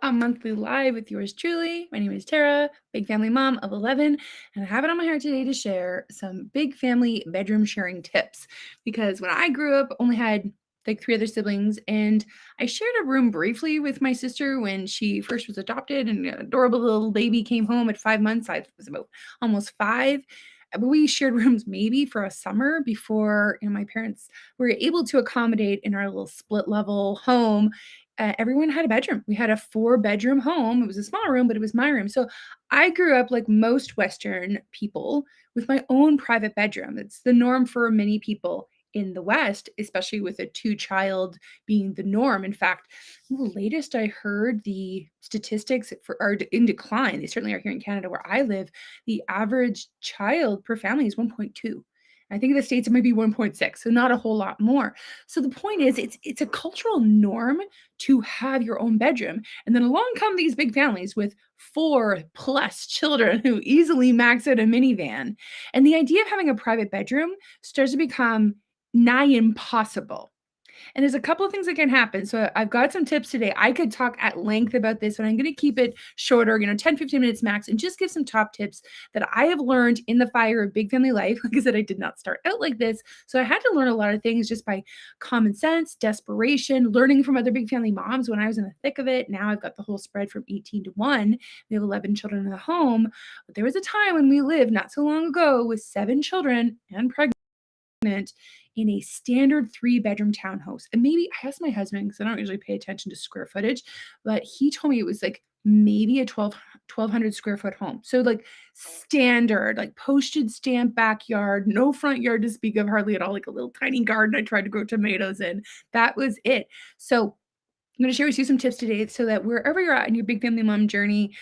a monthly live with yours truly. My name is Tara, big family mom of 11, and I have it on my heart today to share some big family bedroom sharing tips. Because when I grew up, only had like three other siblings, and I shared a room briefly with my sister when she first was adopted, and an adorable little baby came home at 5 months. I was about almost five. But we shared rooms maybe for a summer before my parents were able to accommodate in our little split level home. Everyone had a bedroom. We had a four-bedroom home. It was a small room, but it was my room. So I grew up like most Western people with my own private bedroom. It's the norm for many people in the West, especially with a two-child being the norm. In fact, the latest I heard, the statistics are in decline. They certainly are here in Canada where I live. The average child per family is 1.2. I think in the States it might be 1.6, so not a whole lot more. So the point is, it's a cultural norm to have your own bedroom. And then along come these big families with four plus children who easily max out a minivan. And the idea of having a private bedroom starts to become nigh impossible. And there's a couple of things that can happen. So I've got some tips today. I could talk at length about this, but I'm going to keep it shorter, 10, 15 minutes max, and just give some top tips that I have learned in the fire of big family life. Like I said, I did not start out like this. So I had to learn a lot of things just by common sense, desperation, learning from other big family moms when I was in the thick of it. Now I've got the whole spread from 18 to 1. We have 11 children in the home. But there was a time when we lived not so long ago with 7 children and pregnant in a standard three-bedroom townhouse. And maybe I asked my husband because I don't usually pay attention to square footage, but he told me it was like maybe a 1,200 square foot home. So like standard, like postage stamp backyard, no front yard to speak of hardly at all, like a little tiny garden I tried to grow tomatoes in. That was it. So I'm going to share with you some tips today so that wherever you're at in your big family mom journey,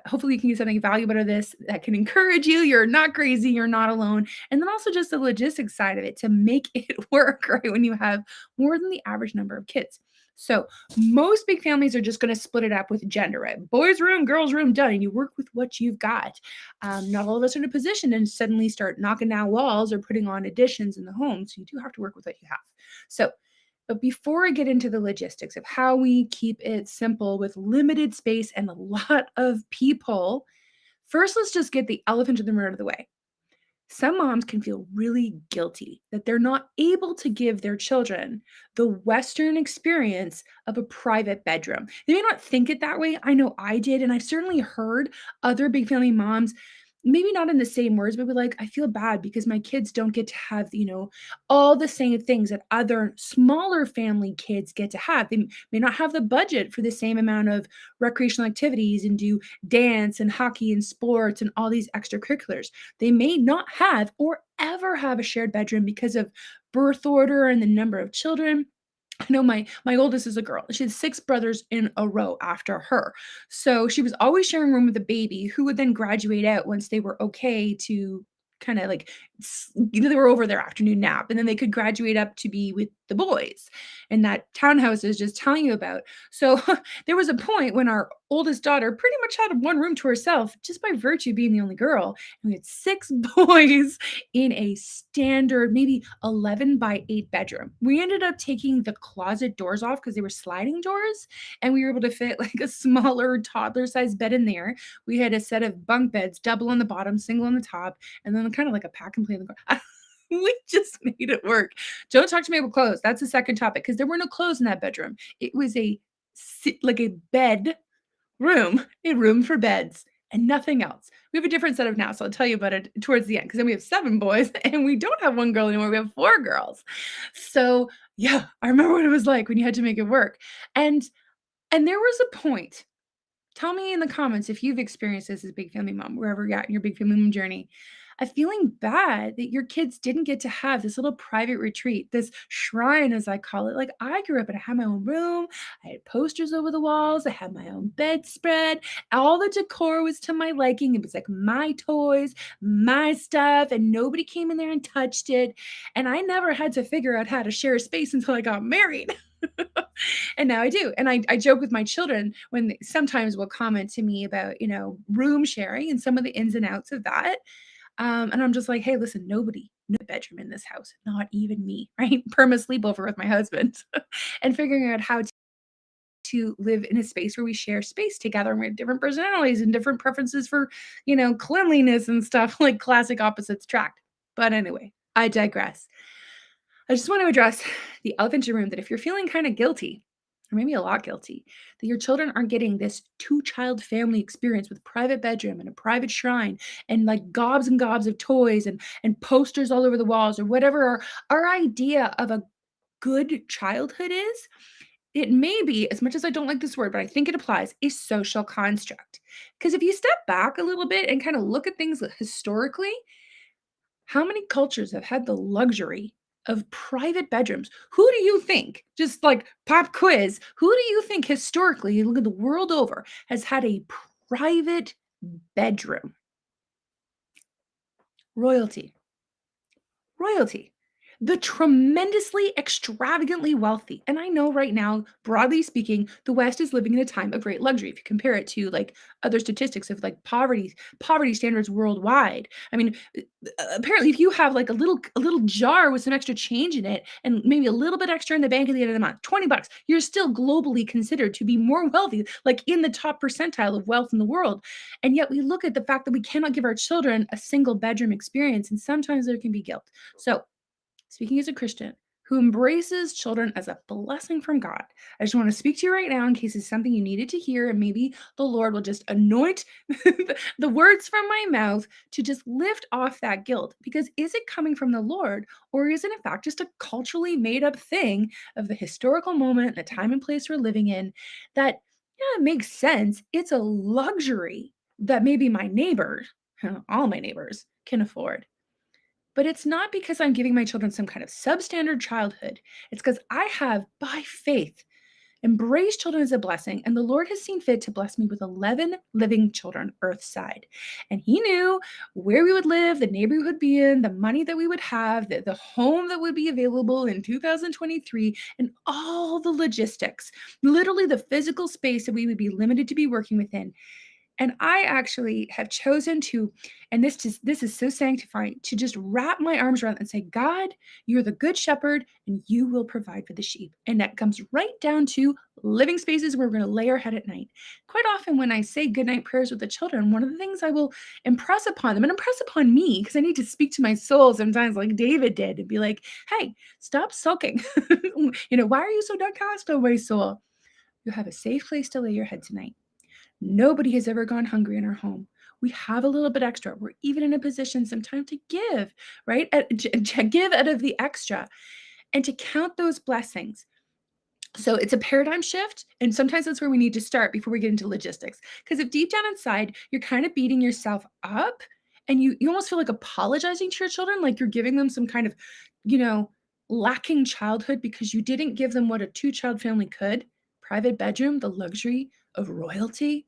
hopefully you can get something valuable out of this that can encourage you. You're not crazy, you're not alone. And then also just the logistics side of it to make it work, right? When you have more than the average number of kids. So most big families are just going to split it up with gender, right? Boys' room, girls' room, done. And you work with what you've got. Not all of us are in a position to suddenly start knocking down walls or putting on additions in the home. So you do have to work with what you have. So but before I get into the logistics of how we keep it simple with limited space and a lot of people, first let's just get the elephant in the room out of the way. Some moms can feel really guilty that they're not able to give their children the Western experience of a private bedroom. They may not think it that way. I know I did. And I've certainly heard other big family moms, maybe not in the same words, but be like, I feel bad because my kids don't get to have, all the same things that other smaller family kids get to have. They may not have the budget for the same amount of recreational activities and do dance and hockey and sports and all these extracurriculars. They may not have or ever have a shared bedroom because of birth order and the number of children. I know my oldest is a girl. She has 6 brothers in a row after her. So she was always sharing room with a baby who would then graduate out once they were okay to kinda like they were over their afternoon nap, and then they could graduate up to be with the boys, and that townhouse is just telling you about. So there was a point when our oldest daughter pretty much had one room to herself just by virtue of being the only girl, and we had 6 boys in a standard, maybe 11 by 8 bedroom. We ended up taking the closet doors off because they were sliding doors, and we were able to fit like a smaller toddler-sized bed in there. We had a set of bunk beds, double on the bottom, single on the top, and then kind of like a pack and play in the car. We just made it work. Don't talk to me about clothes. That's the second topic because there were no clothes in that bedroom. It was like a bed room, a room for beds and nothing else. We have a different setup now, so I'll tell you about it towards the end because then we have 7 boys and we don't have 1 girl anymore. We have 4 girls. So, yeah, I remember what it was like when you had to make it work. And there was a point. Tell me in the comments if you've experienced this as a big family mom, wherever you're at in your big family mom journey, of feeling bad that your kids didn't get to have this little private retreat, this shrine, as I call it. Like I grew up and I had my own room. I had posters over the walls. I had my own bedspread. All the decor was to my liking. It was like my toys, my stuff, and nobody came in there and touched it. And I never had to figure out how to share space until I got married. And now I do. And I joke with my children when they sometimes will comment to me about, room sharing and some of the ins and outs of that. And I'm just like, hey, listen, nobody, no bedroom in this house, not even me, right? Perma sleepover with my husband and figuring out how to live in a space where we share space together and we have different personalities and different preferences for, cleanliness and stuff, like classic opposites attract. But anyway, I digress. I just want to address the elephant in the room that if you're feeling kind of guilty, or maybe a lot guilty, that your children aren't getting this two-child family experience with private bedroom and a private shrine and like gobs and gobs of toys and posters all over the walls or whatever our idea of a good childhood is, it may be, as much as I don't like this word, but I think it applies, a social construct. Because if you step back a little bit and kind of look at things historically, how many cultures have had the luxury of private bedrooms? Who do you think, just like pop quiz, who do you think historically, you look at the world over, has had a private bedroom? Royalty. Royalty. The tremendously extravagantly wealthy. And I know right now, broadly speaking, the West is living in a time of great luxury. If you compare it to like other statistics of like poverty standards worldwide. I mean, apparently if you have like a little jar with some extra change in it and maybe a little bit extra in the bank at the end of the month, 20 bucks, you're still globally considered to be more wealthy, like in the top percentile of wealth in the world. And yet we look at the fact that we cannot give our children a single bedroom experience and sometimes there can be guilt. So speaking as a Christian who embraces children as a blessing from God, I just want to speak to you right now in case it's something you needed to hear, and maybe the Lord will just anoint the words from my mouth to just lift off that guilt. Because is it coming from the Lord, or is it in fact just a culturally made up thing of the historical moment, the time and place we're living in that, yeah, it makes sense. It's a luxury that maybe my neighbor, all my neighbors, can afford. But it's not because I'm giving my children some kind of substandard childhood. It's because I have, by faith, embraced children as a blessing, and the Lord has seen fit to bless me with 11 living children, earthside. And He knew where we would live, the neighborhood we would be in, the money that we would have, the home that would be available in 2023, and all the logistics, literally the physical space that we would be limited to be working within. And I actually have chosen to, and this is so sanctifying, to just wrap my arms around and say, God, you're the good shepherd and you will provide for the sheep. And that comes right down to living spaces where we're going to lay our head at night. Quite often when I say goodnight prayers with the children, one of the things I will impress upon them and impress upon me, because I need to speak to my soul sometimes like David did and be like, hey, stop sulking. Why are you so downcast, oh my soul? You have a safe place to lay your head tonight. Nobody has ever gone hungry in our home. We have a little bit extra. We're even in a position sometimes to give, right? To give out of the extra and to count those blessings. So it's a paradigm shift. And sometimes that's where we need to start before we get into logistics. Because if deep down inside, you're kind of beating yourself up and you almost feel like apologizing to your children, like you're giving them some kind of, you know, lacking childhood because you didn't give them what a two-child family could, private bedroom, the luxury of royalty,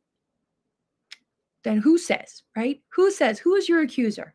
then who says, right? Who says, who is your accuser?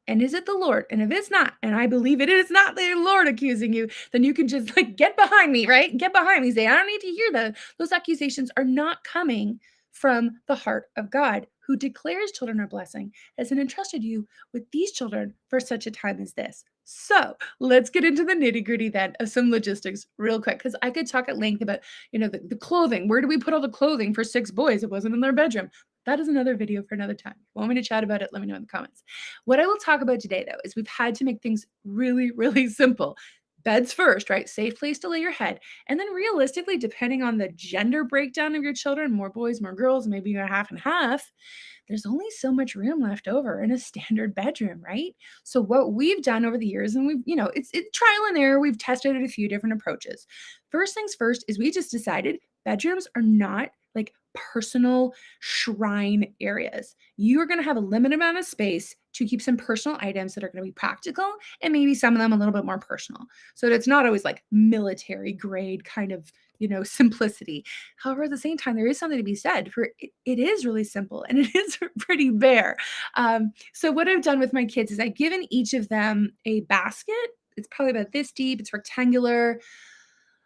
And is it the Lord? And if it's not, and I believe it is not the Lord accusing you, then you can just like get behind me, right? Get behind me. Say, I don't need to hear that. Those accusations are not coming from the heart of God, who declares children are blessing, has entrusted you with these children for such a time as this. So let's get into the nitty gritty then of some logistics real quick, because I could talk at length about, the clothing. Where do we put all the clothing for 6 boys? It wasn't in their bedroom. That is another video for another time. If you want me to chat about it, let me know in the comments. What I will talk about today, though, is we've had to make things really, really simple. Beds first, right? Safe place to lay your head. And then realistically, depending on the gender breakdown of your children, more boys, more girls, maybe you're half and half, there's only so much room left over in a standard bedroom, right? So what we've done over the years, and it's trial and error, we've tested a few different approaches. First things first is we just decided bedrooms are not like personal shrine areas. You are going to have a limited amount of space to keep some personal items that are going to be practical and maybe some of them a little bit more personal. So it's not always like military grade kind of, simplicity. However, at the same time, there is something to be said for it is really simple and it is pretty bare. So what I've done with my kids is I've given each of them a basket. It's probably about this deep. It's rectangular.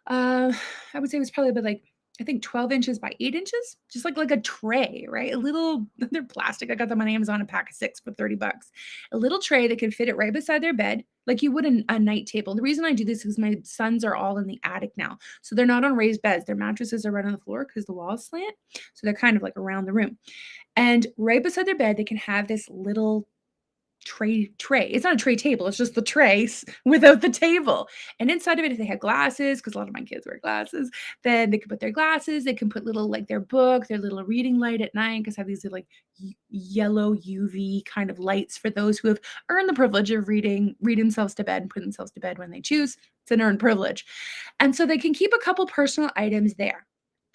I would say it was probably about like I think 12 inches by 8 inches, just like a tray, right? A little they're plastic. I got them on Amazon, a pack of 6 for 30 bucks. A little tray that can fit it right beside their bed, like you would a night table. The reason I do this is my sons are all in the attic now. So they're not on raised beds. Their mattresses are right on the floor because the walls slant. So they're kind of like around the room. And right beside their bed, they can have this little tray. It's not a tray table, it's just the trays without the table. And inside of it, if they have glasses, because a lot of my kids wear glasses, then they can put their glasses, they can put little like their book, their little reading light at night, because I have these like yellow UV kind of lights for those who have earned the privilege of read themselves to bed and put themselves to bed when they choose. It's an earned privilege. And so they can keep a couple personal items there.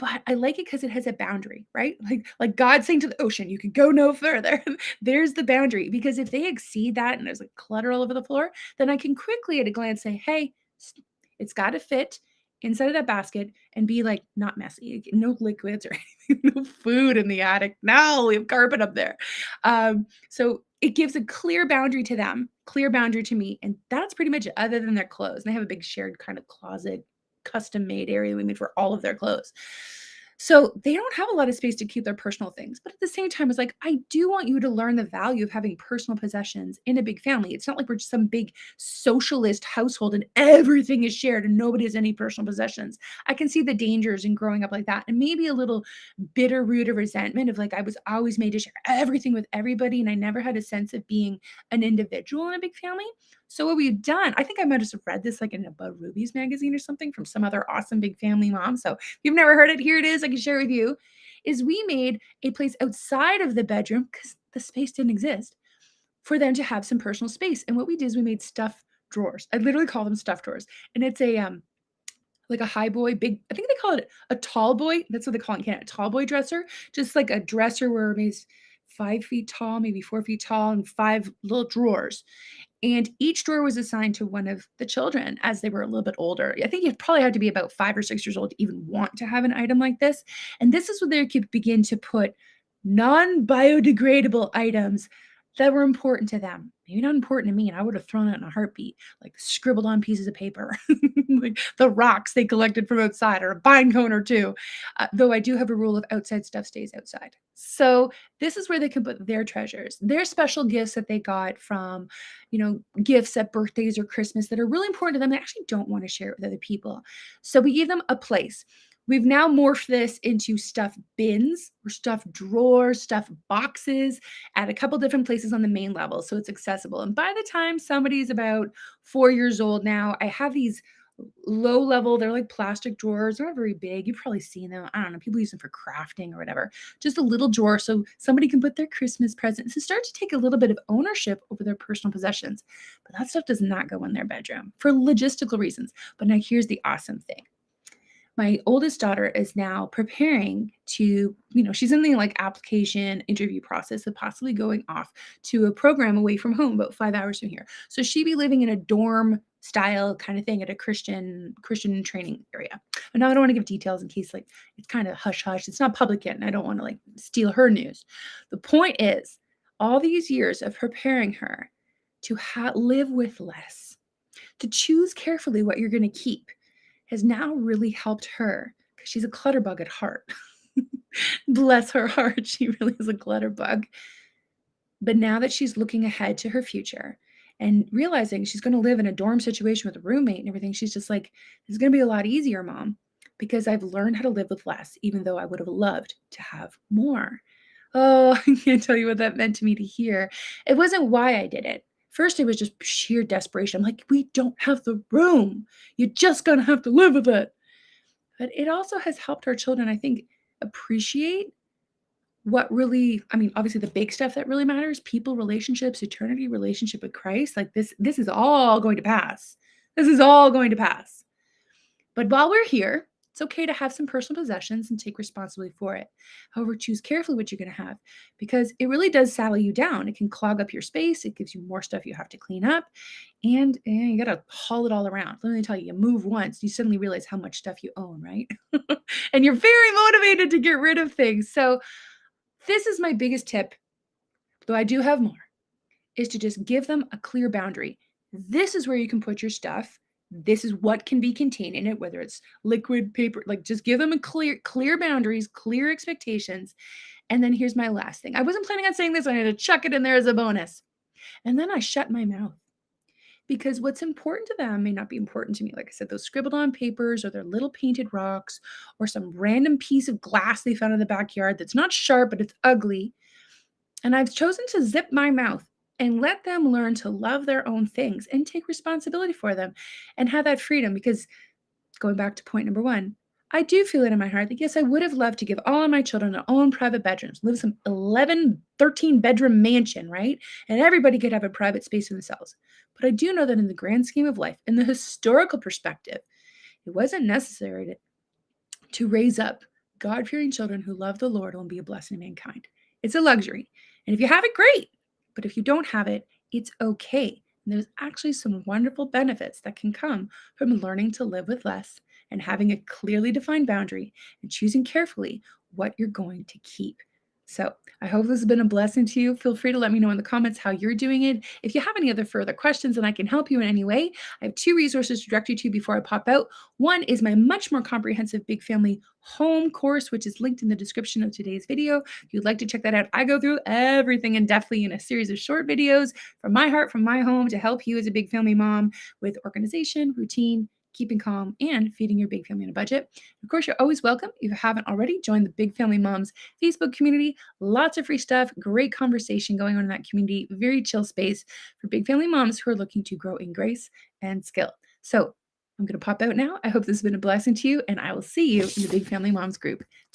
But I like it because it has a boundary, right? Like God saying to the ocean, you can go no further. There's the boundary, because if they exceed that and there's like clutter all over the floor, then I can quickly at a glance say, hey, it's got to fit inside of that basket and be like not messy. No liquids or anything, no food in the attic. No, we have carpet up there. So it gives a clear boundary to them, clear boundary to me. And that's pretty much it, other than their clothes. And they have a big shared kind of closet, custom made area we made for all of their clothes. So they don't have a lot of space to keep their personal things. But at the same time, it's like, I do want you to learn the value of having personal possessions in a big family. It's not like we're just some big socialist household and everything is shared and nobody has any personal possessions. I can see the dangers in growing up like that, and maybe a little bitter root of resentment of like, I was always made to share everything with everybody and I never had a sense of being an individual in a big family. So what we've done, I think I might have read this like in a Bud Ruby's magazine or something from some other awesome big family mom. So if you've never heard it, here it is. I can share it with you. Is we made a place outside of the bedroom because the space didn't exist for them to have some personal space. And what we did is we made stuffed drawers. I literally call them stuffed drawers. And it's a like a high boy, big, I think they call it a tall boy. That's what they call it in Canada, a tall boy dresser. Just like a dresser where maybe it's 5 feet tall, maybe 4 feet tall, and 5 little drawers. And each drawer was assigned to one of the children as they were a little bit older. I think you probably had to be about 5 or 6 years old to even want to have an item like this. And this is where they could begin to put non biodegradable items that were important to them. Maybe not important to me, and I would have thrown it in a heartbeat, like scribbled on pieces of paper, like the rocks they collected from outside, or a pine cone or two. Though I do have a rule of outside stuff stays outside. So this is where they can put their treasures, their special gifts that they got from, gifts at birthdays or Christmas that are really important to them. They actually don't want to share it with other people. So we gave them a place. We've now morphed this into stuffed bins or stuffed drawers, stuffed boxes at a couple different places on the main level. So it's accessible. And by the time somebody's about 4 years old now, I have these low level, they're like plastic drawers. They're not very big. You've probably seen them. I don't know. People use them for crafting or whatever. Just a little drawer so somebody can put their Christmas presents and start to take a little bit of ownership over their personal possessions. But that stuff does not go in their bedroom for logistical reasons. But now here's the awesome thing. My oldest daughter is now preparing to, she's in the like application interview process of possibly going off to a program away from home about 5 hours from here. So she'd be living in a dorm style kind of thing at a Christian training area. And now I don't want to give details in case like it's kind of hush hush. It's not public yet, and I don't want to like steal her news. The point is, all these years of preparing her to live with less, to choose carefully what you're going to keep, has now really helped her because she's a clutter bug at heart. Bless her heart. She really is a clutter bug. But now that she's looking ahead to her future and realizing she's going to live in a dorm situation with a roommate and everything, she's just like, it's going to be a lot easier, Mom, because I've learned how to live with less, even though I would have loved to have more. Oh, I can't tell you what that meant to me to hear. It wasn't why I did it. First, it was just sheer desperation. I'm like, we don't have the room. You're just going to have to live with it. But it also has helped our children, I think, appreciate what really, I mean, obviously the big stuff that really matters, people, relationships, eternity, relationship with Christ. Like this is all going to pass. This is all going to pass. But while we're here, it's okay to have some personal possessions and take responsibility for it. However, choose carefully what you're going to have because it really does saddle you down. It can clog up your space. It gives you more stuff you have to clean up. And you got to haul it all around. Let me tell you, you move once, you suddenly realize how much stuff you own, right? And you're very motivated to get rid of things. So this is my biggest tip, though I do have more, is to just give them a clear boundary. This is where you can put your stuff. This is what can be contained in it, whether it's liquid, paper, like just give them a clear boundaries, clear expectations. And then here's my last thing. I wasn't planning on saying this, I had to chuck it in there as a bonus. And then I shut my mouth because what's important to them may not be important to me. Like I said, those scribbled on papers or their little painted rocks or some random piece of glass they found in the backyard that's not sharp, but it's ugly. And I've chosen to zip my mouth and let them learn to love their own things and take responsibility for them and have that freedom. Because going back to point number one, I do feel it in my heart that yes, I would have loved to give all of my children their own private bedrooms, live some 11, 13 bedroom mansion, right? And everybody could have a private space for themselves. But I do know that in the grand scheme of life, in the historical perspective, it wasn't necessary to raise up God fearing children who love the Lord and will be a blessing to mankind. It's a luxury. And if you have it, great. But if you don't have it, it's okay. And there's actually some wonderful benefits that can come from learning to live with less and having a clearly defined boundary and choosing carefully what you're going to keep. So I hope this has been a blessing to you. Feel free to let me know in the comments how you're doing it. If you have any other further questions and I can help you in any way, I have two resources to direct you to before I pop out. One is my much more comprehensive Big Family Home course, which is linked in the description of today's video. If you'd like to check that out, I go through everything in depthly in a series of short videos from my heart, from my home, to help you as a big family mom with organization, routine, keeping calm, and feeding your big family on a budget. Of course, you're always welcome. If you haven't already, join the Big Family Moms Facebook community. Lots of free stuff, great conversation going on in that community, very chill space for big family moms who are looking to grow in grace and skill. So I'm going to pop out now. I hope this has been a blessing to you, and I will see you in the Big Family Moms group.